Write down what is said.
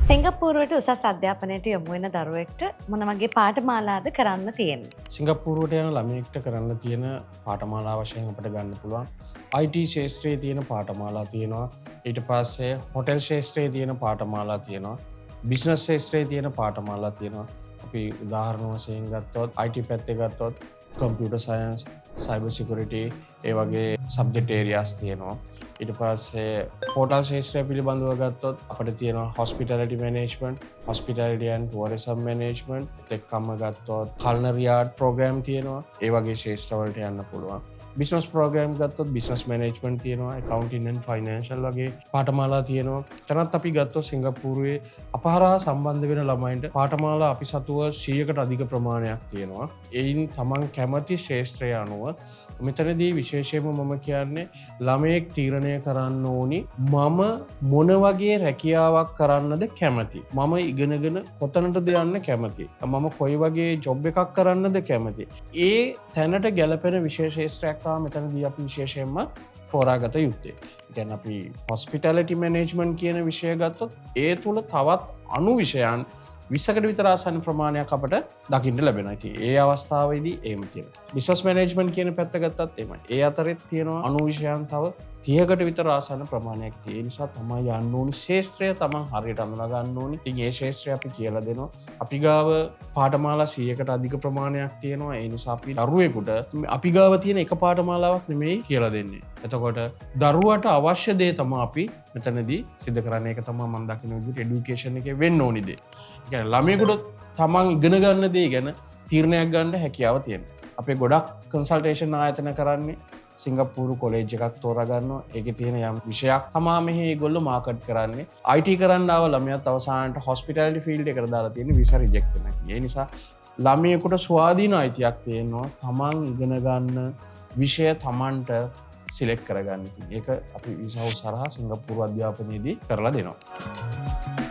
සිංගප්පූරුවට උසස් අධ්‍යාපනයට යොමු වෙන දරුවෙක්ට මොන වගේ පාඨමාලාද කරන්න තියෙන්නේ? සිංගප්පූරුවට යන ළමයෙක්ට කරන්න තියෙන පාඨමාලා වශයෙන් අපිට ගන්න පුළුවන් IT ශාස්ත්‍රයේ තියෙන පාඨමාලා තියෙනවා. ඊට පස්සේ හොටෙල් ශාස්ත්‍රයේ තියෙන පාඨමාලා තියෙනවා. බිස්නස් ශාස්ත්‍රයේ තියෙන පාඨමාලා තියෙනවා. අපි උදාහරණ වශයෙන් ගත්තොත් IT පැත්තේ ගත්තොත් කම්පියුටර් සයන්ස්, සයිබර් සිකියුරිටි ඒ වගේ සබ්ජෙක්ට් ඒරියාස් තියෙනවා. ඊට පස්සේ හෝටල් ශාස්ත්‍රය පිළිබඳව ගත්තොත් අපිට තියෙනවා hospitality management, hospitality and tourism management, එක්කම ගත්තොත් culinary art program තියෙනවා. ඒ වගේ ශාස්ත්‍ර වලට යන්න පුළුවන්. business program ගත්තොත් business management තියෙනවා, accounting and financial වගේ පාඨමාලා තියෙනවා. එතනත් අපි ගත්තොත් සිංගප්පූරුවේ අපහරහා සම්බන්ධ වෙන ළමයින්ට පාඨමාලා අපි සතුව 100කට අධික ප්‍රමාණයක් තියෙනවා. එයින් තමන් කැමති ශාස්ත්‍රය අනුව මෙතනදී විශේෂයෙන්ම මම කියන්නේ ළමයෙක් තීරණය කරන්න ඕනි මම මොන වගේ රැකියාවක් කරන්නද කැමති. මම ඉගෙනගෙන කොතනටද යන්න කැමති. මම කොයි වගේ ජොබ් එකක් කරන්නද කැමති. ඒ තැනට ගැලපෙන විශේෂ ශාස්ත්‍රයක් තමයි මෙතනදී අපි විශේෂයෙන්ම තෝරාගත යුත්තේ. දැන් අපි hospitality management කියන විෂය ගත්තොත් ඒ තුල තවත් අනු විෂයන් 20කට විතර ආසන්න ප්‍රමාණයක් අපට දකින්න ලැබෙනවා. ඉතින් ඒ අවස්ථාවේදී එහෙම තියෙනවා. බිස්නස් මැනේජ්මන්ට් කියන පැත්ත ගත්තත් එහෙමයි. ඒ අතරෙත් තියෙනවා අනු විෂයන් තව 30කට විතර ආසන්න ප්‍රමාණයක් තියෙන නිසා තමයි යන්න ඕනි ශාස්ත්‍රය තමන් හරියට අඳුනා ගන්න ඕනි. ඉතින් ඒ ශාස්ත්‍රය අපි කියලා දෙනවා. අපි ගාව පාඨමාලා 100කට අධික ප්‍රමාණයක් තියෙනවා. ඒ නිසා අපි දරුවෙකුට අපි ගාව තියෙන එක පාඨමාලාවක් නෙමෙයි කියලා දෙන්නේ. එතකොට දරුවට අවශ්‍ය දේ තමයි අපි මෙතනදී සිදු කරන්නේ. ඒක තමයි මම දකින විදිහට এডুকেෂන් එකේ වෙන්න ඕනි දේ. ඒ කියන්නේ ළමයෙකුට තමන් ඉගෙන ගන්න දේ ගැන තීරණයක් ගන්න හැකියාව තියෙනවා. අපේ ගොඩක් කන්සල්ටේෂන් ආයතන කරන්නේ සිංගප්පූරු කොලේජ් එකක් තෝරාගන්නවා. ඒකේ තියෙන යම් විෂයක් තමයි මෙහි ඒගොල්ලෝ මාකට් කරන්නේ. IT කරන්න ආව ළමයාත් අවසානට hospitality field එකට දාලා තියෙන visa reject වෙනවා. ඒ නිසා ළමයෙකුට ස්වාධීන අයිතියක් තියෙනවා තමන් ඉගෙන ගන්න විෂය තමන්ට සිලෙක්ට් කරගන්න. ඒක අපි visa house හරහා සිංගප්පූරු අධ්‍යාපනයේදී කරලා දෙනවා.